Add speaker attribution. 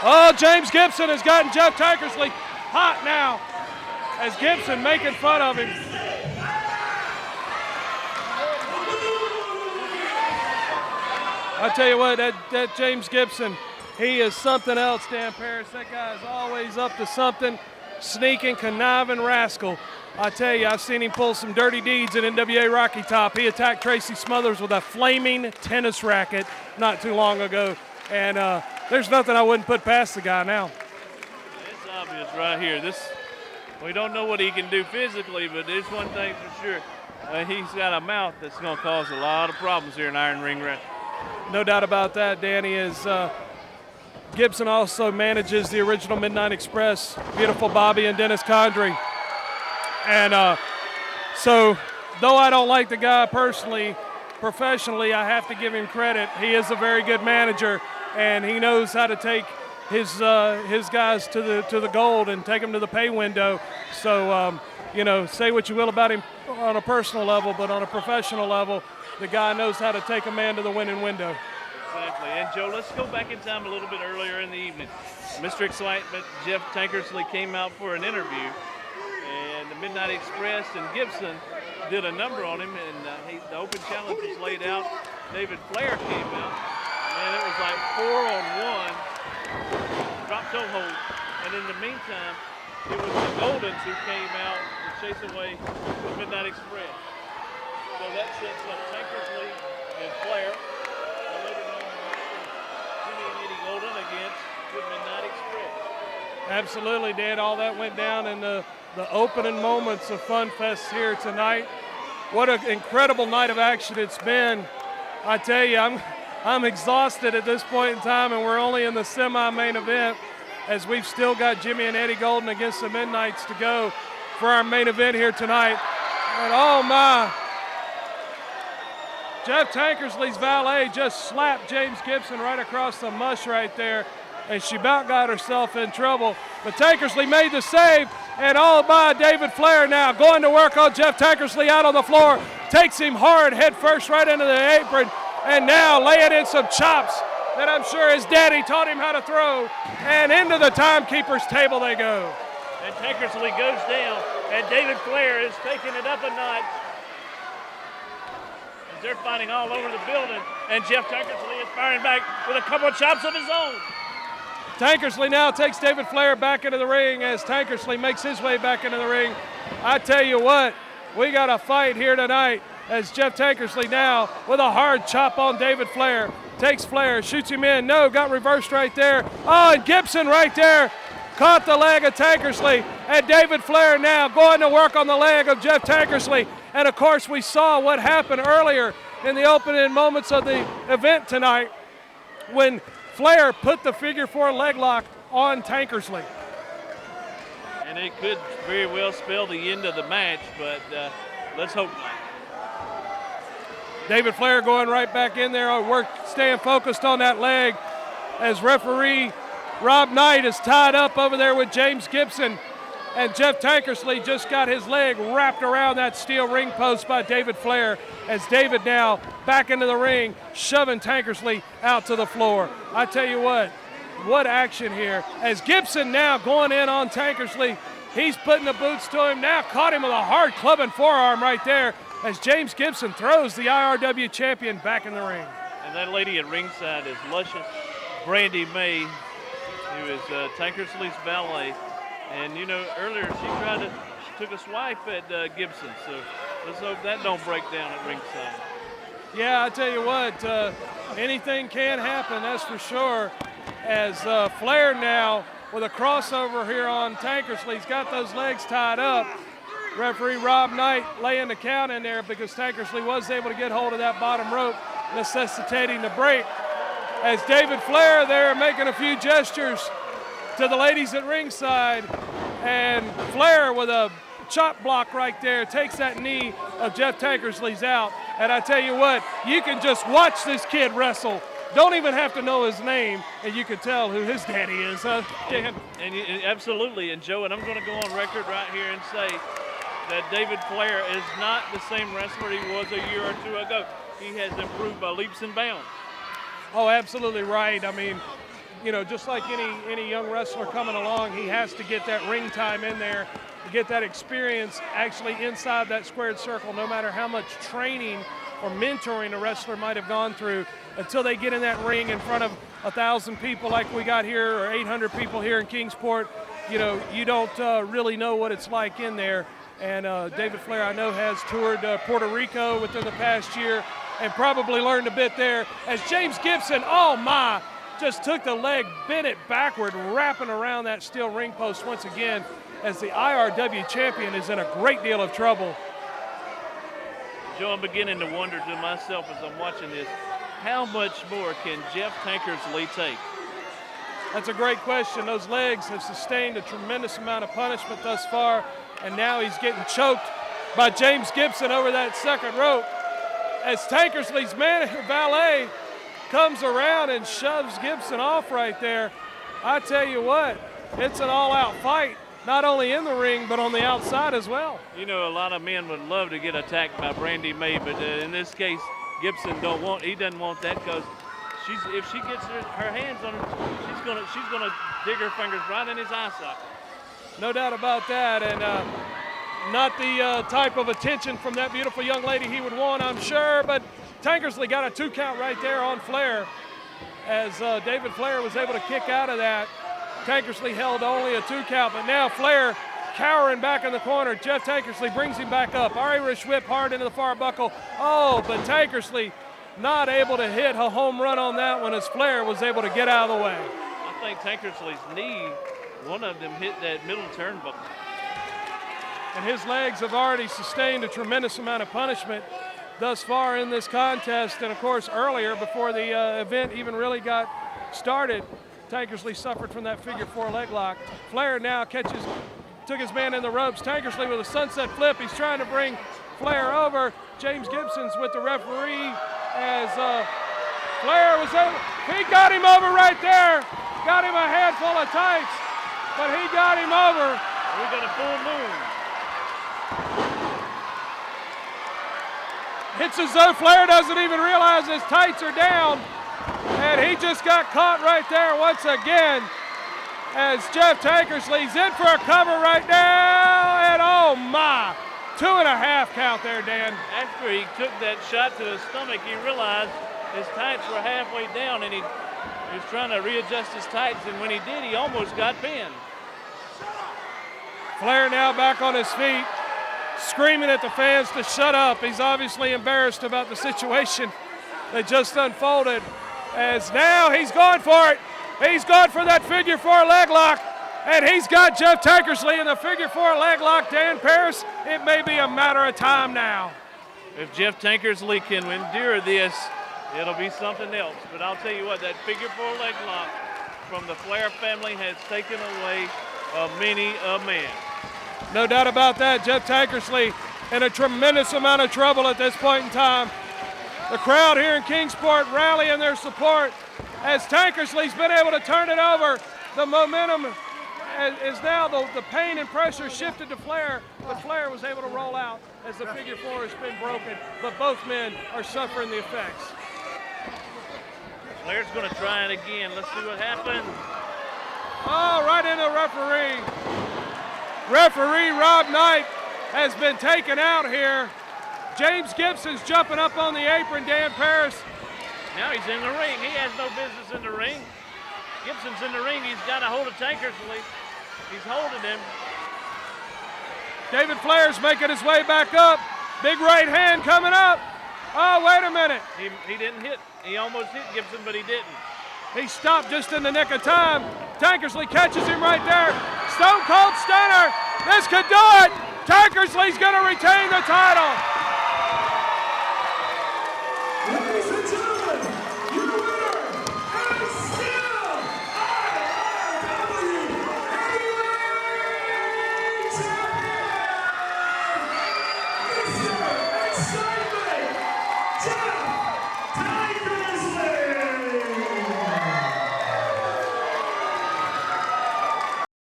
Speaker 1: Oh, James Gibson has gotten Jeff Tankersley hot now as Gibson making fun of him. I tell you what, that James Gibson, he is something else, Dan Paris. That guy is always up to something, sneaking, conniving rascal. I tell you, I've seen him pull some dirty deeds at NWA Rocky Top. He attacked Tracy Smothers with a flaming tennis racket not too long ago. And there's nothing I wouldn't put past the guy now.
Speaker 2: It's obvious right here. We don't know what he can do physically, but there's one thing for sure. He's got a mouth that's going to cause a lot of problems here in Iron Ring Wrestling.
Speaker 1: No doubt about that, Danny. Gibson also manages the original Midnight Express, beautiful Bobby and Dennis Condrey. And so, though I don't like the guy personally, professionally, I have to give him credit. He is a very good manager, and he knows how to take his guys to the gold and take them to the pay window. So, say what you will about him on a personal level, but on a professional level, the guy knows how to take a man to the winning window.
Speaker 2: Exactly. And, Joe, let's go back in time a little bit earlier in the evening. Mr. Excitement, Jeff Tankersley, came out for an interview, and the Midnight Express and Gibson did a number on him, and the open challenge was laid out. David Flair came out, and it was like 4-on-1, drop toe hold. And in the meantime, it was the Goldens who came out to chase away the Midnight Express. So that sets up Tankersley and Flair, and later known as Jimmy and Eddie Golden against the Midnight Express.
Speaker 1: Absolutely, Dan. All that went down in the opening moments of Funfest here tonight. What an incredible night of action it's been. I tell you, I'm exhausted at this point in time, and we're only in the semi-main event as we've still got Jimmy and Eddie Golden against the Midnights to go for our main event here tonight. And oh my, Jeff Tankersley's valet just slapped James Gibson right across the mush right there, and she about got herself in trouble. But Tankersley made the save, and oh my, David Flair now going to work on Jeff Tankersley out on the floor, takes him hard head first right into the apron, and now laying in some chops that I'm sure his daddy taught him how to throw, and into the timekeeper's table they go.
Speaker 2: And Tankersley goes down, and David Flair is taking it up a notch. As they're fighting all over the building, and Jeff Tankersley is firing back with a couple of chops of his own.
Speaker 1: Tankersley now takes David Flair back into the ring as Tankersley makes his way back into the ring. I tell you what, we got a fight here tonight as Jeff Tankersley now with a hard chop on David Flair. Takes Flair, shoots him in. No, got reversed right there. Oh, and Gibson right there caught the leg of Tankersley. And David Flair now going to work on the leg of Jeff Tankersley. And, of course, we saw what happened earlier in the opening moments of the event tonight when Flair put the figure four leg lock on Tankersley.
Speaker 2: And it could very well spell the end of the match, but let's hope not.
Speaker 1: David Flair going right back in there, staying focused on that leg as referee Rob Knight is tied up over there with James Gibson, and Jeff Tankersley just got his leg wrapped around that steel ring post by David Flair as David now back into the ring, shoving Tankersley out to the floor. I tell you what action here as Gibson now going in on Tankersley. He's putting the boots to him, now caught him with a hard clubbing forearm right there as James Gibson throws the IRW champion back in the ring.
Speaker 2: And that lady at ringside is luscious Brandy May, who is Tankersley's valet. And, earlier she took a swipe at Gibson, so let's hope that don't break down at ringside.
Speaker 1: Yeah, I tell you what, anything can happen, that's for sure. As Flair now with a crossover here on Tankersley, he's got those legs tied up. Referee Rob Knight laying the count in there because Tankersley was able to get hold of that bottom rope, necessitating the break. As David Flair there making a few gestures to the ladies at ringside, and Flair with a chop block right there takes that knee of Jeff Tankersley's out. And I tell you what, you can just watch this kid wrestle. Don't even have to know his name, and you can tell who his daddy is, huh, Dan?
Speaker 2: Absolutely, and Joe, and I'm going to go on record right here and say that David Flair is not the same wrestler he was a year or two ago. He has improved by leaps and bounds.
Speaker 1: Oh, absolutely right. I mean, just like any young wrestler coming along, he has to get that ring time in there, to get that experience actually inside that squared circle, no matter how much training or mentoring a wrestler might have gone through, until they get in that ring in front of 1,000 people like we got here, or 800 people here in Kingsport. You don't really know what it's like in there. And David Flair, I know, has toured Puerto Rico within the past year and probably learned a bit there. As James Gibson, oh my, just took the leg, bent it backward, wrapping around that steel ring post once again, as the IRW champion is in a great deal of trouble.
Speaker 2: Joe, I'm beginning to wonder to myself as I'm watching this, how much more can Jeff Tankersley take?
Speaker 1: That's a great question. Those legs have sustained a tremendous amount of punishment thus far, and now he's getting choked by James Gibson over that second rope, as Tankersley's valet comes around and shoves Gibson off right there. I tell you what, it's an all-out fight, not only in the ring, but on the outside as well.
Speaker 2: A lot of men would love to get attacked by Brandy May, but in this case, Gibson he doesn't want that, because if she gets her hands on him, she's gonna dig her fingers right in his eye socket.
Speaker 1: No doubt about that, and not the type of attention from that beautiful young lady he would want, I'm sure, but Tankersley got a 2 count right there on Flair, as David Flair was able to kick out of that. Tankersley held only a 2 count, but now Flair cowering back in the corner. Jeff Tankersley brings him back up. Irish whip hard into the far buckle. Oh, but Tankersley not able to hit a home run on that one, as Flair was able to get out of the way.
Speaker 2: I think Tankersley's knee, one of them hit that middle turnbuckle.
Speaker 1: And his legs have already sustained a tremendous amount of punishment thus far in this contest. And of course, earlier, before the event even really got started, Tankersley suffered from that figure 4 leg lock. Flair now took his man in the ropes. Tankersley with a sunset flip. He's trying to bring Flair over. James Gibson's with the referee, as Flair was able, he got him over right there. Got him a handful of tights, but he got him over.
Speaker 2: We got a full moon.
Speaker 1: It's as though Flair doesn't even realize his tights are down, and he just got caught right there once again, as Jeff Tankersley's in for a cover right now, and oh my, 2.5 count there, Dan.
Speaker 2: After he took that shot to the stomach, he realized his tights were halfway down, and he was trying to readjust his tights, and when he did, he almost got pinned.
Speaker 1: Flair now back on his feet, screaming at the fans to shut up. He's obviously embarrassed about the situation that just unfolded, as now he's going for it. He's gone for that figure 4 leg lock, and he's got Jeff Tankersley in the figure 4 leg lock. Dan Paris, it may be a matter of time now.
Speaker 2: If Jeff Tankersley can endure this, it'll be something else. But I'll tell you what, that figure 4 leg lock from the Flair family has taken away many a man.
Speaker 1: No doubt about that. Jeff Tankersley in a tremendous amount of trouble at this point in time. The crowd here in Kingsport rallying their support, as Tankersley's been able to turn it over. The momentum is now, the pain and pressure shifted to Flair, but Flair was able to roll out as the figure 4 has been broken, but both men are suffering the effects.
Speaker 2: Flair's going to try it again. Let's see what happens.
Speaker 1: Oh, right into the referee. Referee Rob Knight has been taken out here. James Gibson's jumping up on the apron. Dan Paris.
Speaker 2: Now he's in the ring. He has no business in the ring. Gibson's in the ring. He's got a hold of Tankersley. He's holding him.
Speaker 1: David Flair's making his way back up. Big right hand coming up. Oh, wait a minute.
Speaker 2: He didn't hit. He almost hit Gibson, but he didn't.
Speaker 1: He stopped just in the nick of time. Tankersley catches him right there. Stone Cold Stunner. This could do it. Tankersley's going to retain the title.